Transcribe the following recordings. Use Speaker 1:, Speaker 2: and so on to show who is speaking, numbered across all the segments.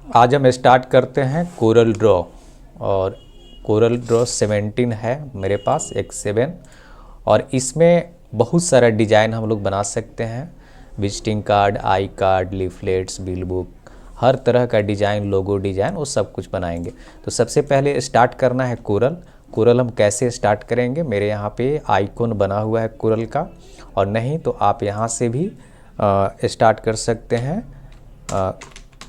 Speaker 1: आज हम स्टार्ट करते हैं कोरल ड्रॉ। और कोरल ड्रॉ 17 है मेरे पास, एक 7। और इसमें बहुत सारा डिज़ाइन हम लोग बना सकते हैं। Visiting card, I card, leaflets, bill book, हर तरह का डिज़ाइन, लोगो डिज़ाइन, वो सब कुछ बनाएंगे। तो सबसे पहले स्टार्ट करना है कोरल। कोरल हम कैसे स्टार्ट करेंगे, मेरे यहाँ पे आइकॉन बना हुआ है कोरल का, और नहीं तो आप यहाँ से भी स्टार्ट कर सकते हैं।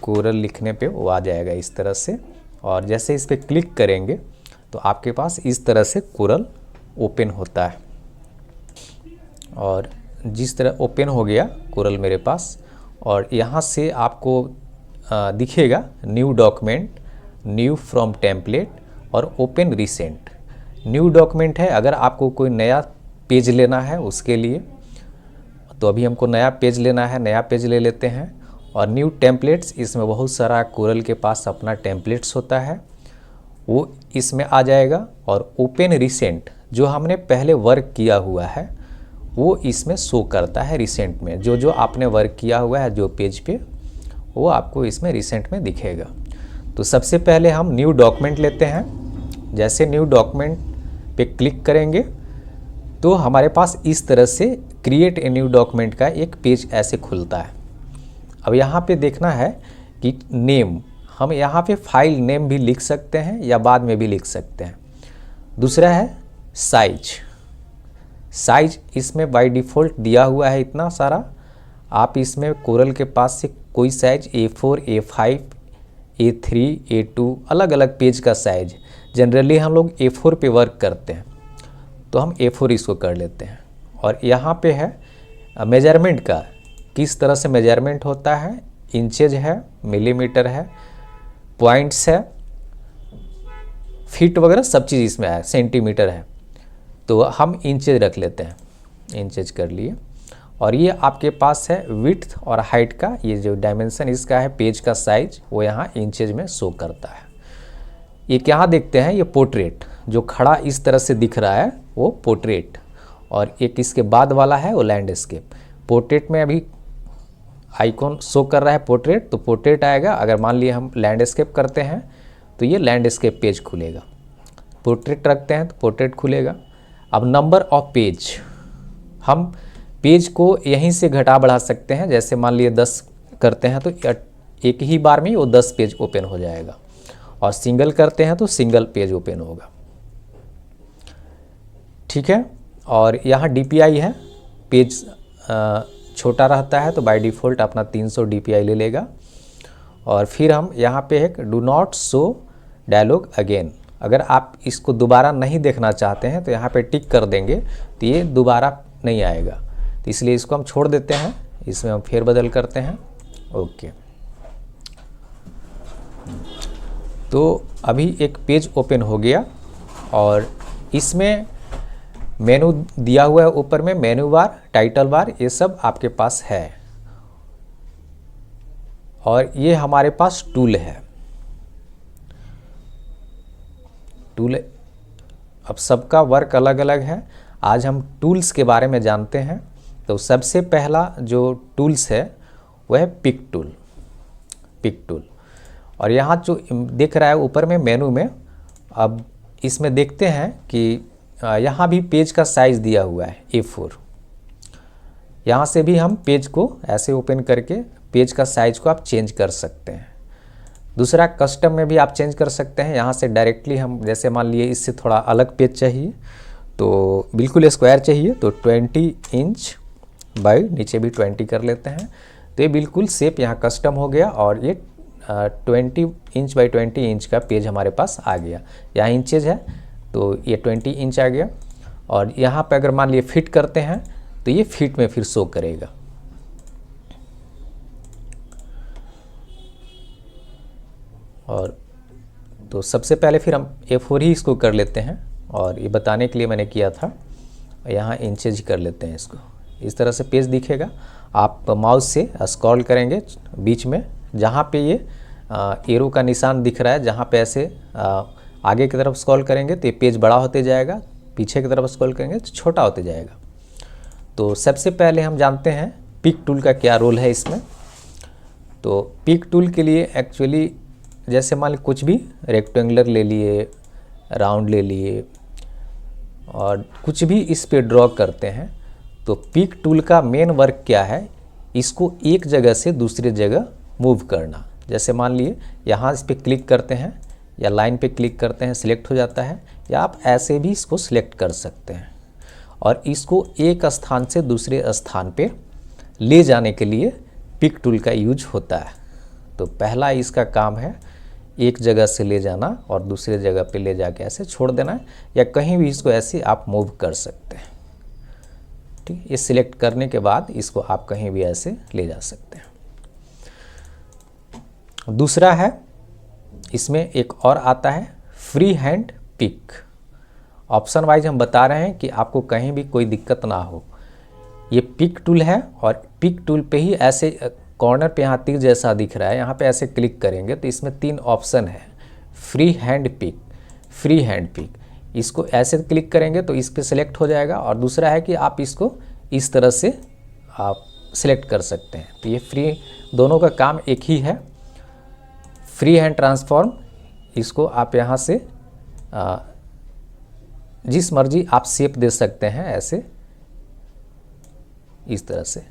Speaker 1: कोरल लिखने पे वो आ जाएगा इस तरह से, और जैसे इस पर क्लिक करेंगे तो आपके पास इस तरह से कोरल ओपन होता है। और जिस तरह ओपन हो गया कोरल मेरे पास, और यहाँ से आपको दिखेगा new document, new from template और ओपन रिसेंट। न्यू डॉक्यूमेंट है अगर आपको कोई नया पेज लेना है उसके लिए, तो अभी हमको नया पेज लेना है, नया पेज ले लेते हैं। और न्यू टेम्पलेट्स, इसमें बहुत सारा कोरल के पास अपना टेम्पलेट्स होता है, वो इसमें आ जाएगा। और ओपन रिसेंट, जो हमने पहले वर्क किया हुआ है वो इसमें शो करता है रिसेंट में। जो जो आपने वर्क किया हुआ है जो पेज पे, वो आपको इसमें रिसेंट में दिखेगा। तो सबसे पहले हम न्यू डॉक्यूमेंट लेते हैं। जैसे न्यू डॉक्यूमेंट पे क्लिक करेंगे तो हमारे पास इस तरह से क्रिएट ए न्यू डॉक्यूमेंट का एक पेज ऐसे खुलता है। अब यहाँ पे देखना है कि नेम, हम यहाँ पे फाइल नेम भी लिख सकते हैं या बाद में भी लिख सकते हैं। दूसरा है साइज। साइज इसमें बाय डिफ़ॉल्ट दिया हुआ है इतना सारा। आप इसमें कोरल के पास से कोई size A4, A5, A3, A2, अलग अलग पेज का साइज। जनरली हम लोग A4 पे वर्क करते हैं तो हम A4 इसको कर लेते हैं। और यहाँ पे है मेजरमेंट का, किस तरह से मेजरमेंट होता है। इंचेज है, मिलीमीटर है, पॉइंट्स है, फीट वगैरह सब चीज़ इसमें है, सेंटीमीटर है। तो हम इंचेज रख लेते हैं, इंचेज कर लिए। और ये आपके पास है विड्थ और हाइट का, ये जो डायमेंशन इसका है पेज का साइज, वो यहाँ इंचेज में शो करता है। एक यहाँ देखते हैं ये पोर्ट्रेट, जो खड़ा इस तरह से दिख रहा है वो पोर्ट्रेट, और एक इसके बाद वाला है वो लैंडस्केप। पोर्ट्रेट में अभी आइकॉन शो कर रहा है पोर्ट्रेट, तो पोर्ट्रेट आएगा। अगर मान लिए हम लैंडस्केप करते हैं तो ये लैंडस्केप पेज खुलेगा। पोर्ट्रेट रखते हैं तो पोर्ट्रेट खुलेगा। अब नंबर ऑफ पेज, हम पेज को यहीं से घटा बढ़ा सकते हैं। जैसे मान लिए 10 करते हैं तो एक ही बार में वो 10 पेज ओपन हो जाएगा, और सिंगल करते हैं तो सिंगल पेज ओपन होगा। ठीक है। और यहाँ DPI है, पेज छोटा रहता है तो बाय डिफ़ॉल्ट अपना 300 DPI ले लेगा। और फिर हम यहाँ पे एक do not show dialogue again, अगर आप इसको दोबारा नहीं देखना चाहते हैं तो यहाँ पे टिक कर देंगे तो ये दोबारा नहीं आएगा, तो इसलिए इसको हम छोड़ देते हैं। इसमें हम फेरबदल करते हैं। ओके, तो अभी एक पेज ओपन हो गया, और इसमें मेनू दिया हुआ है ऊपर में, मेनू बार, टाइटल बार, ये सब आपके पास है। और ये हमारे पास टूल है। टूल अब सबका वर्क अलग अलग है। आज हम टूल्स के बारे में जानते हैं। तो सबसे पहला जो टूल्स है वह है पिक टूल। पिक टूल, और यहाँ जो दिख रहा है ऊपर में मेनू में, अब इसमें देखते हैं कि यहाँ भी पेज का साइज़ दिया हुआ है A4। यहाँ से भी हम पेज को ऐसे ओपन करके पेज का साइज़ को आप चेंज कर सकते हैं। दूसरा, कस्टम में भी आप चेंज कर सकते हैं। यहाँ से डायरेक्टली हम, जैसे मान लिए इससे थोड़ा अलग पेज चाहिए तो बिल्कुल स्क्वायर चाहिए तो 20 इंच बाय नीचे भी 20 कर लेते हैं, तो ये बिल्कुल शेप यहाँ कस्टम हो गया। और ये 20 इंच बाय 20 इंच का पेज हमारे पास आ गया। यहाँ इंचेज है तो ये 20 इंच आ गया। और यहाँ पे अगर मान लिए फिट करते हैं तो ये फिट में फिर शो करेगा। और तो सबसे पहले फिर हम A4 ही इसको कर लेते हैं, और ये बताने के लिए मैंने किया था। यहाँ इंचेज कर लेते हैं इसको, इस तरह से पेज दिखेगा। आप माउस से स्क्रॉल करेंगे बीच में, जहाँ पे ये एरो का निशान दिख रहा है, जहाँ पे ऐसे आगे की तरफ स्क्रॉल करेंगे तो ये पेज बड़ा होते जाएगा, पीछे की तरफ स्क्रॉल करेंगे तो छोटा होते जाएगा। तो सबसे पहले हम जानते हैं पिक टूल का क्या रोल है इसमें। तो पिक टूल के लिए एक्चुअली जैसे मान ली कुछ भी रेक्टेंगुलर ले लिए, राउंड ले लिए और कुछ भी इस पे ड्रॉ करते हैं, तो पिक टूल का मेन वर्क क्या है, इसको एक जगह से दूसरी जगह मूव करना। जैसे मान लिए यहाँ इस पर क्लिक करते हैं या लाइन पे क्लिक करते हैं, सिलेक्ट हो जाता है, या आप ऐसे भी इसको सिलेक्ट कर सकते हैं और इसको एक स्थान से दूसरे स्थान पे ले जाने के लिए पिक टूल का यूज होता है। तो पहला इसका काम है एक जगह से ले जाना और दूसरे जगह पे ले जाके ऐसे छोड़ देना है, या कहीं भी इसको ऐसे आप मूव कर सकते हैं। ठीक, ये सिलेक्ट करने के बाद इसको आप कहीं भी ऐसे ले जा सकते हैं। दूसरा है, इसमें एक और आता है free hand pick. Option wise हम बता रहे हैं कि आपको कहीं भी कोई दिक्कत ना हो। ये पिक टूल है और पिक टूल पे ही ऐसे कॉर्नर पे यहाँ तीर जैसा दिख रहा है, यहाँ पे ऐसे क्लिक करेंगे तो इसमें 3 ऑप्शन है, free hand pick, free hand pick. इसको ऐसे क्लिक करेंगे तो इस पर सिलेक्ट हो जाएगा, और दूसरा है कि आप इसको इस तरह से आप सिलेक्ट कर सकते हैं। तो ये फ्री, दोनों का काम एक ही है, फ्री हैंड ट्रांसफॉर्म। इसको आप यहाँ से जिस मर्जी आप शेप दे सकते हैं, ऐसे इस तरह से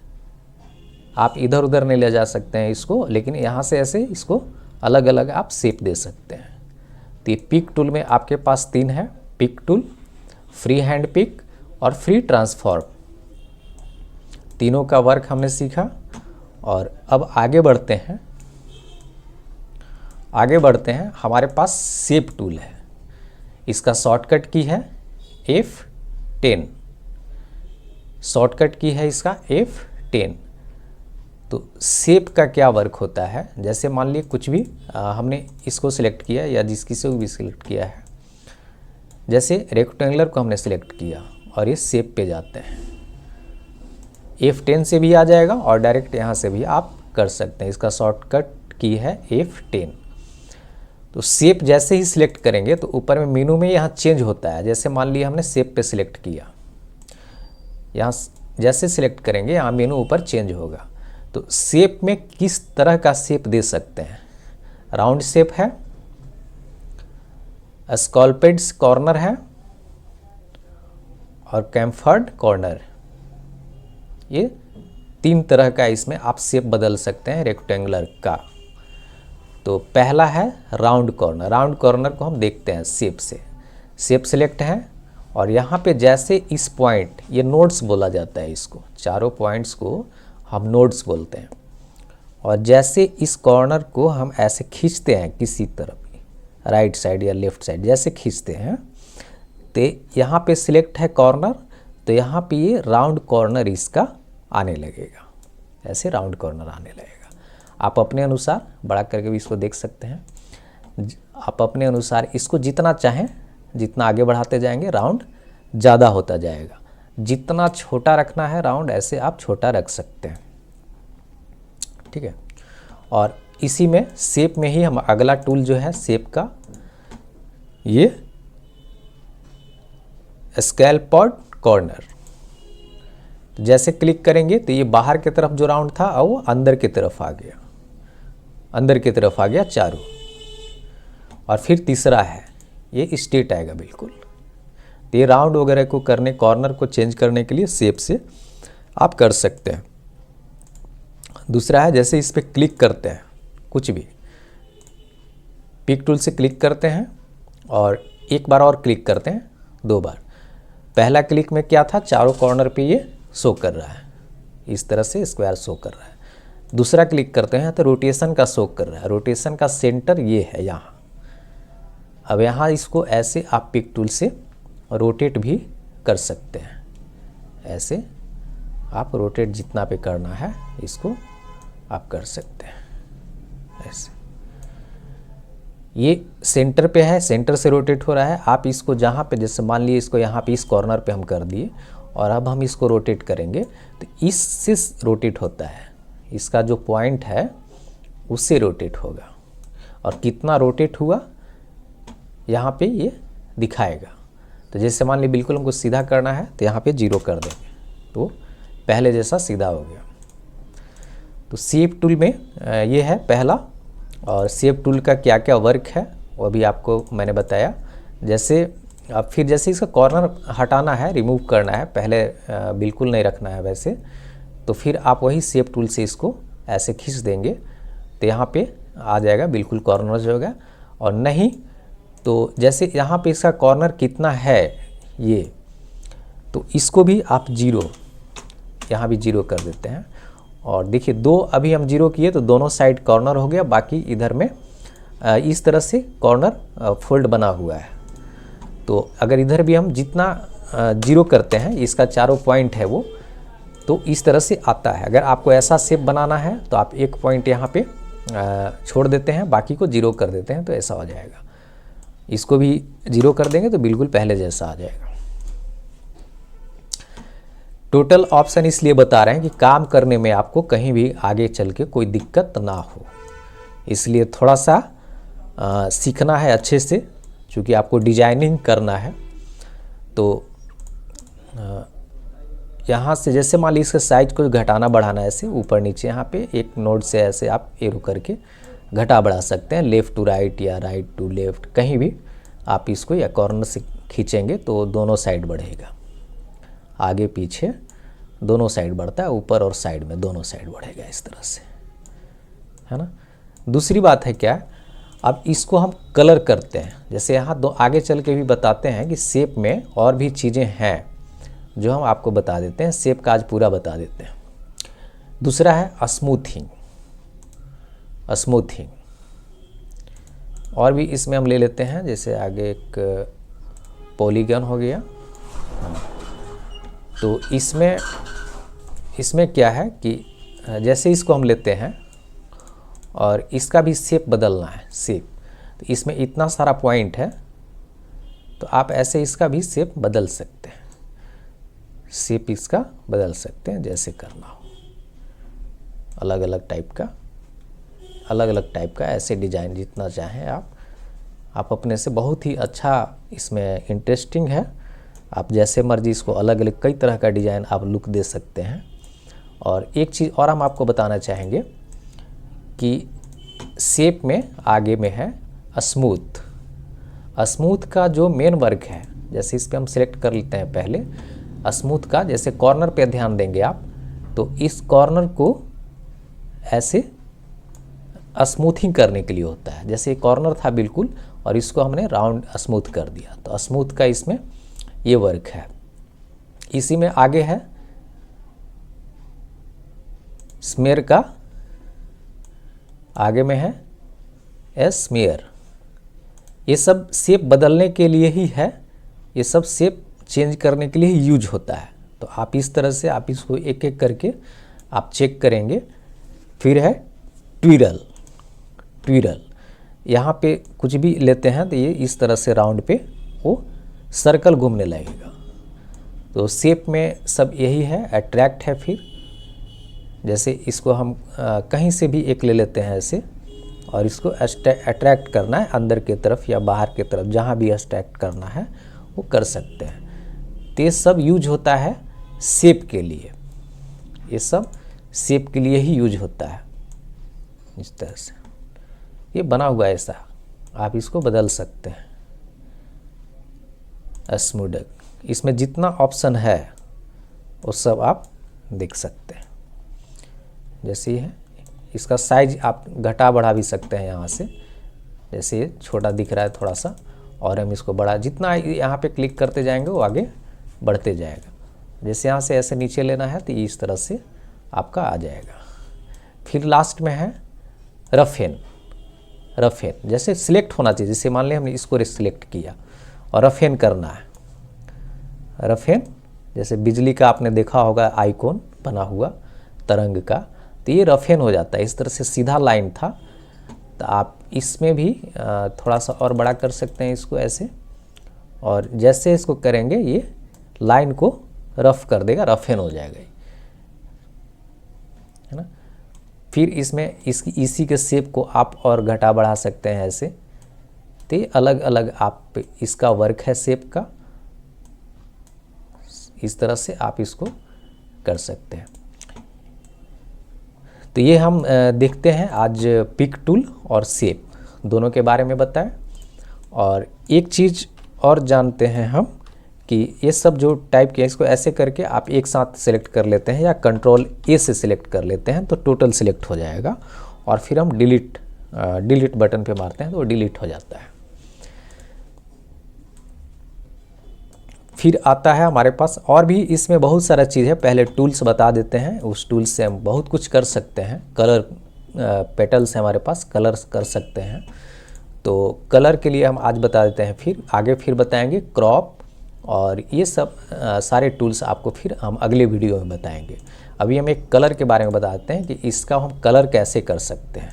Speaker 1: आप इधर उधर नहीं ले जा सकते हैं इसको, लेकिन यहाँ से ऐसे इसको अलग अलग आप शेप दे सकते हैं। तो ये पिक टूल में आपके पास 3 है, pick tool, free hand pick और फ्री ट्रांसफॉर्म। तीनों का वर्क हमने सीखा और अब आगे बढ़ते हैं। हमारे पास शेप टूल है, इसका शॉर्टकट की है F10, शॉर्टकट की है इसका F10। तो शेप का क्या वर्क होता है, जैसे मान लीजिए कुछ भी हमने इसको सिलेक्ट किया या जिस किसी को भी सिलेक्ट किया है, जैसे रेक्टेंगुलर को हमने सिलेक्ट किया और ये शेप पे जाते हैं, F10 से भी आ जाएगा और डायरेक्ट यहाँ से भी आप कर सकते हैं। इसका शॉर्टकट की है F10। तो शेप जैसे ही सिलेक्ट करेंगे तो ऊपर में मेनू में यहाँ चेंज होता है। जैसे मान लिया हमने शेप पे सिलेक्ट किया, यहाँ जैसे सिलेक्ट करेंगे यहाँ मेनू ऊपर चेंज होगा। तो शेप में किस तरह का शेप दे सकते हैं, राउंड शेप है, स्कॉल्पेड कॉर्नर है और कैम्फर्ड कॉर्नर। ये 3 तरह का इसमें आप शेप बदल सकते हैं रेक्टेंगुलर का। तो पहला है राउंड कॉर्नर। राउंड कॉर्नर को हम देखते हैं शेप से, शेप सिलेक्ट है और यहाँ पे जैसे इस पॉइंट, ये नोड्स बोला जाता है इसको, चारों पॉइंट्स को हम नोड्स बोलते हैं। और जैसे इस कॉर्नर को हम ऐसे खींचते हैं किसी तरफ, राइट साइड या लेफ्ट साइड जैसे खींचते हैं, तो यहाँ पे सिलेक्ट है कॉर्नर, तो यहाँ पे ये राउंड कॉर्नर इसका आने लगेगा, ऐसे राउंड कॉर्नर आने लगेगा। आप अपने अनुसार बड़ा करके भी इसको देख सकते हैं। आप अपने अनुसार इसको जितना चाहें, जितना आगे बढ़ाते जाएंगे राउंड ज़्यादा होता जाएगा। जितना छोटा रखना है राउंड, ऐसे आप छोटा रख सकते हैं। ठीक है, और इसी में शेप में ही हम अगला टूल जो है शेप का, ये स्कैल्पड कॉर्नर। जैसे क्लिक करेंगे तो ये बाहर की तरफ जो राउंड था वो अंदर की तरफ आ गया, अंदर की तरफ आ गया चारों। और फिर तीसरा है, ये स्ट्रेट आएगा बिल्कुल। तो ये राउंड वगैरह को करने, कॉर्नर को चेंज करने के लिए शेप से आप कर सकते हैं। दूसरा है, जैसे इस पर क्लिक करते हैं, कुछ भी पिक टूल से क्लिक करते हैं और एक बार और क्लिक करते हैं, 2 बार। पहला क्लिक में क्या था, चारों कॉर्नर पे ये शो कर रहा है, इस तरह से स्क्वायर शो कर रहा है। दूसरा क्लिक करते हैं तो रोटेशन का शो कर रहा है, रोटेशन का सेंटर ये है यहाँ। अब यहाँ इसको ऐसे आप पिक टूल से रोटेट भी कर सकते हैं, ऐसे आप रोटेट जितना पे करना है इसको आप कर सकते हैं। ऐसे ये सेंटर पे है, सेंटर से रोटेट हो रहा है। आप इसको जहाँ पे, जैसे मान लिए इसको यहाँ पे इस कॉर्नर पे हम कर दिए और अब हम इसको रोटेट करेंगे तो इससे रोटेट होता है, इसका जो पॉइंट है उससे रोटेट होगा। और कितना रोटेट हुआ यहाँ पे ये दिखाएगा। तो जैसे मान ली बिल्कुल हमको सीधा करना है तो यहाँ पे 0 कर देंगे, तो पहले जैसा सीधा हो गया। तो शेप टूल में ये है पहला और शेप टूल का क्या क्या वर्क है वो भी आपको मैंने बताया। जैसे अब फिर जैसे इसका कॉर्नर हटाना है, रिमूव करना है, पहले बिल्कुल नहीं रखना है वैसे, तो फिर आप वही शेप टूल से इसको ऐसे खींच देंगे तो यहाँ पे आ जाएगा बिल्कुल कॉर्नर जो होगा। और नहीं तो जैसे यहाँ पे इसका कॉर्नर कितना है ये, तो इसको भी आप जीरो, यहाँ भी जीरो कर देते हैं। और देखिए दो अभी हम जीरो किए तो दोनों साइड कॉर्नर हो गया, बाकी इधर में इस तरह से कॉर्नर फोल्ड बना हुआ है। तो अगर इधर भी हम जितना जीरो करते हैं, इसका चारों पॉइंट है वो, तो इस तरह से आता है। अगर आपको ऐसा शेप बनाना है तो आप एक पॉइंट यहाँ पे छोड़ देते हैं, बाकी को जीरो कर देते हैं, तो ऐसा हो जाएगा। इसको भी जीरो कर देंगे तो बिल्कुल पहले जैसा आ जाएगा। टोटल ऑप्शन इसलिए बता रहे हैं कि काम करने में आपको कहीं भी आगे चल के कोई दिक्कत ना हो, इसलिए थोड़ा सा सीखना है अच्छे से, क्योंकि आपको डिजाइनिंग करना है। तो यहाँ से जैसे मान लीजिए इसका साइज को घटाना बढ़ाना है, ऐसे ऊपर नीचे यहाँ पे एक नोड से ऐसे आप एरो करके घटा बढ़ा सकते हैं, लेफ़्ट टू राइट या राइट टू लेफ़्ट, कहीं भी आप इसको या कॉर्नर से खींचेंगे तो दोनों साइड बढ़ेगा, आगे पीछे दोनों साइड बढ़ता है, ऊपर और साइड में दोनों साइड बढ़ेगा इस तरह से, है ना। दूसरी बात है क्या, अब इसको हम कलर करते हैं। जैसे यहाँ दो आगे चल के भी बताते हैं कि शेप में और भी चीज़ें हैं जो हम आपको बता देते हैं, शेप का आज पूरा बता देते हैं। दूसरा है स्मूथिंग, स्मूथिंग और भी इसमें हम ले लेते हैं। जैसे आगे एक पॉलीगन हो गया, तो इसमें क्या है कि जैसे इसको हम लेते हैं और इसका भी शेप बदलना है, शेप, तो इसमें इतना सारा पॉइंट है, तो आप ऐसे इसका भी शेप बदल सकते हैं, शेप इसका बदल सकते हैं जैसे करना हो, अलग अलग टाइप का ऐसे डिजाइन जितना चाहें आप अपने से, बहुत ही अच्छा इसमें इंटरेस्टिंग है। आप जैसे मर्जी इसको अलग अलग कई तरह का डिज़ाइन आप लुक दे सकते हैं। और एक चीज़ और हम आपको बताना चाहेंगे कि शेप में आगे में है स्मूथ। स्मूथ का जो मेन वर्क है, जैसे इस पर हम सिलेक्ट कर लेते हैं पहले स्मूथ का, जैसे कॉर्नर पे ध्यान देंगे आप, तो इस कॉर्नर को ऐसे स्मूथिंग करने के लिए होता है। जैसे कॉर्नर था बिल्कुल और इसको हमने राउंड स्मूथ कर दिया, तो स्मूथ का इसमें ये वर्क है। इसी में आगे है स्मेयर का, आगे में है स्मेयर। ये सब शेप बदलने के लिए ही है, ये सब शेप चेंज करने के लिए ही यूज होता है। तो आप इस तरह से आप इसको एक एक करके आप चेक करेंगे। फिर है ट्विरल, ट्विरल यहाँ पे कुछ भी लेते हैं तो ये इस तरह से राउंड पे वो सर्कल घूमने लगेगा। तो शेप में सब यही है, अट्रैक्ट है। फिर जैसे इसको हम कहीं से भी एक ले लेते हैं ऐसे, और इसको अट्रैक्ट करना है अंदर की तरफ या बाहर की तरफ, जहाँ भी अट्रैक्ट करना है वो कर सकते हैं। तो ये सब यूज होता है शेप के लिए, ये सब शेप के लिए ही यूज होता है। इस तरह से ये बना हुआ है ऐसा, आप इसको बदल सकते हैं। स्मूडक, इसमें जितना ऑप्शन है वो सब आप देख सकते हैं। जैसे ये है, इसका साइज आप घटा बढ़ा भी सकते हैं यहाँ से। जैसे ये छोटा दिख रहा है थोड़ा सा, और हम इसको बड़ा, जितना यहाँ पे क्लिक करते जाएंगे वो आगे बढ़ते जाएगा। जैसे यहाँ से ऐसे नीचे लेना है तो इस तरह से आपका आ जाएगा। फिर लास्ट में है रफेन। रफेन जैसे सिलेक्ट होना चाहिए, जैसे मान लें हमने इसको सिलेक्ट किया और रफेन करना है। रफेन जैसे बिजली का आपने देखा होगा आइकॉन बना हुआ तरंग का, तो ये रफेन हो जाता है। इस तरह से सीधा लाइन था, तो आप इसमें भी थोड़ा सा और बड़ा कर सकते हैं इसको ऐसे, और जैसे इसको करेंगे ये लाइन को रफ कर देगा, रफेन हो जाएगा, है ना। फिर इसमें इसी के शेप को आप और घटा बढ़ा सकते हैं ऐसे। तो ये अलग अलग आप इसका वर्क है शेप का, इस तरह से आप इसको कर सकते हैं। तो ये हम देखते हैं आज पिक टूल और शेप दोनों के बारे में बताएं। और एक चीज़ और जानते हैं हम कि ये सब जो टाइप के इसको ऐसे करके आप एक साथ सिलेक्ट कर लेते हैं या कंट्रोल ए से सिलेक्ट कर लेते हैं तो टोटल सिलेक्ट हो जाएगा। और फिर हम डिलीट बटन पे मारते हैं तो वो डिलीट हो जाता है। फिर आता है हमारे पास और भी इसमें बहुत सारा चीज़ है। पहले टूल्स बता देते हैं, उस टूल्स से हम बहुत कुछ कर सकते हैं। कलर पेटल्स है हमारे पास, कलर्स कर सकते हैं। तो कलर के लिए हम आज बता देते हैं, फिर आगे फिर बताएंगे क्रॉप और ये सब सारे टूल्स आपको फिर हम अगले वीडियो में बताएंगे। अभी हम एक कलर के बारे में बताते हैं कि इसका हम कलर कैसे कर सकते हैं,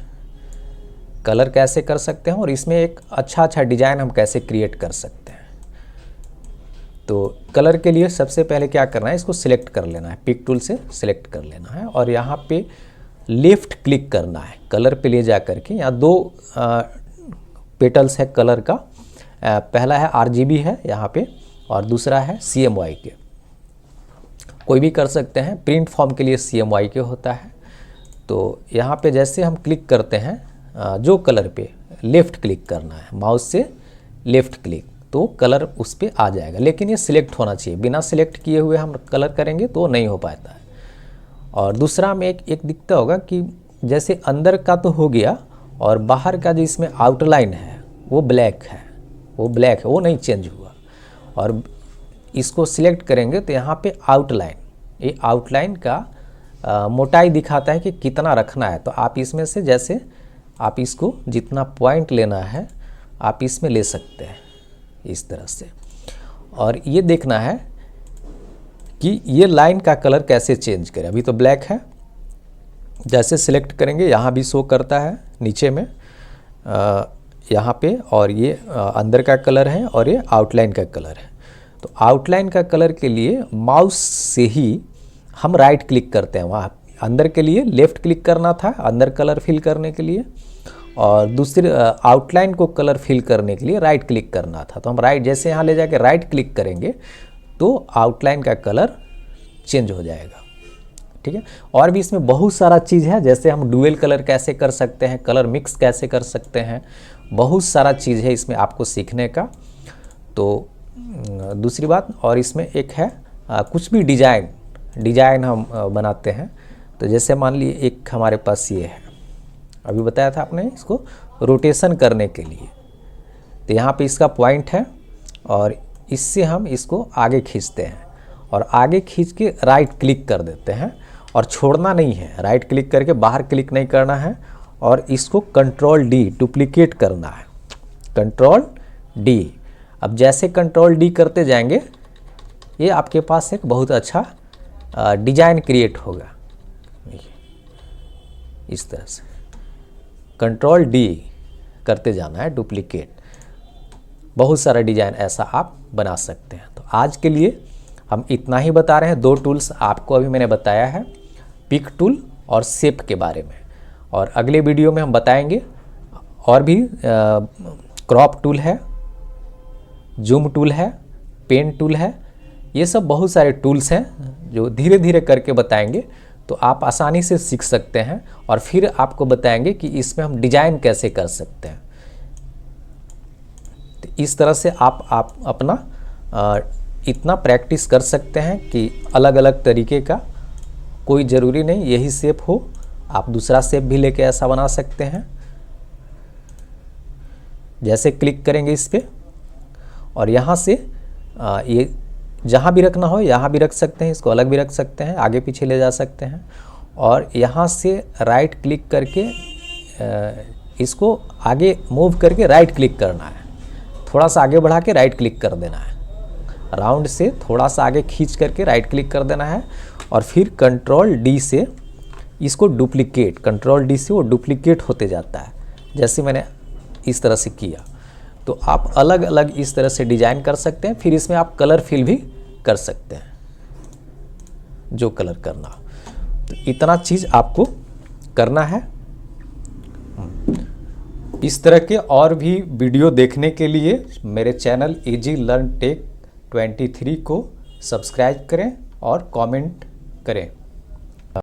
Speaker 1: कलर कैसे कर सकते हैं और इसमें एक अच्छा डिज़ाइन हम कैसे क्रिएट कर सकते हैं। तो कलर के लिए सबसे पहले क्या करना है, इसको सिलेक्ट कर लेना है, पिक टूल से सिलेक्ट कर लेना है और यहाँ पे लेफ़्ट क्लिक करना है। कलर पे ले जा करके यहाँ दो पेटल्स है कलर का, पहला है RGB है यहाँ पे और दूसरा है CMYK। कोई भी कर सकते हैं, प्रिंट फॉर्म के लिए CMYK होता है। तो यहाँ पे जैसे हम क्लिक करते हैं जो कलर पे लेफ़्ट क्लिक करना है, माउस से लेफ़्ट क्लिक, तो कलर उस पर आ जाएगा। लेकिन ये सिलेक्ट होना चाहिए, बिना सिलेक्ट किए हुए हम कलर करेंगे तो नहीं हो पाता है। और दूसरा में एक दिखता होगा कि जैसे अंदर का तो हो गया और बाहर का जो इसमें आउटलाइन है वो ब्लैक है, वो नहीं चेंज हुआ। और इसको सिलेक्ट करेंगे तो यहाँ पे आउटलाइन, ये आउटलाइन का मोटाई दिखाता है कि कितना रखना है। तो आप इसमें से जैसे आप इसको जितना पॉइंट लेना है आप इसमें ले सकते हैं इस तरह से। और ये देखना है कि ये लाइन का कलर कैसे चेंज करें। अभी तो ब्लैक है, जैसे सिलेक्ट करेंगे यहाँ भी शो करता है नीचे में यहाँ पे, और ये अंदर का कलर है और ये आउटलाइन का कलर है। तो आउटलाइन का कलर के लिए माउस से ही हम राइट क्लिक करते हैं। वहाँ अंदर के लिए लेफ़्ट क्लिक करना था अंदर कलर फिल करने के लिए, और दूसरे आउटलाइन को कलर फिल करने के लिए राइट क्लिक करना था। तो हम राइट जैसे यहाँ ले जाके राइट क्लिक करेंगे तो आउटलाइन का कलर चेंज हो जाएगा। ठीक है, और भी इसमें बहुत सारा चीज़ है, जैसे हम डुअल कलर कैसे कर सकते हैं, कलर मिक्स कैसे कर सकते हैं, बहुत सारा चीज़ है इसमें आपको सीखने का। तो दूसरी बात और इसमें एक है कुछ भी डिज़ाइन हम बनाते हैं। तो जैसे मान लीजिए एक हमारे पास ये है, अभी बताया था आपने इसको रोटेशन करने के लिए। तो यहाँ पे इसका पॉइंट है और इससे हम इसको आगे खींचते हैं और आगे खींच के राइट क्लिक कर देते हैं और छोड़ना नहीं है, राइट क्लिक करके बाहर क्लिक नहीं करना है। और इसको कंट्रोल D डुप्लीकेट करना है, कंट्रोल D। अब जैसे कंट्रोल D करते जाएंगे ये आपके पास एक बहुत अच्छा डिज़ाइन क्रिएट होगा इस तरह से। कंट्रोल D करते जाना है डुप्लीकेट, बहुत सारा डिज़ाइन ऐसा आप बना सकते हैं। तो आज के लिए हम इतना ही बता रहे हैं। दो टूल्स आपको अभी मैंने बताया है, पिक टूल और शेप के बारे में। और अगले वीडियो में हम बताएंगे और भी क्रॉप टूल है, जूम टूल है, पेन टूल है, ये सब बहुत सारे टूल्स हैं जो धीरे धीरे करके बताएंगे। तो आप आसानी से सीख सकते हैं और फिर आपको बताएंगे कि इसमें हम डिज़ाइन कैसे कर सकते हैं। तो इस तरह से आप अपना इतना प्रैक्टिस कर सकते हैं कि अलग अलग तरीके का, कोई ज़रूरी नहीं यही शेप हो, आप दूसरा शेप भी लेके ऐसा बना सकते हैं। जैसे क्लिक करेंगे इस पर और यहाँ से ये जहाँ भी रखना हो यहाँ भी रख सकते हैं, इसको अलग भी रख सकते हैं, आगे पीछे ले जा सकते हैं। और यहाँ से राइट क्लिक करके इसको आगे मूव करके राइट क्लिक करना है, थोड़ा सा आगे बढ़ा के राइट क्लिक कर देना है, राउंड से थोड़ा सा आगे खींच करके राइट क्लिक कर देना है। और फिर कंट्रोल D से इसको डुप्लीकेट, कंट्रोल D से वो डुप्लीकेट होते जाता है, जैसे मैंने इस तरह से किया। तो आप अलग अलग इस तरह से डिज़ाइन कर सकते हैं। फिर इसमें आप कलर फिल भी कर सकते हैं, जो कलर करना हो। तो इतना चीज़ आपको करना है। इस तरह के और भी वीडियो देखने के लिए मेरे चैनल इजी लर्न टेक 23 को सब्सक्राइब करें और कमेंट करें।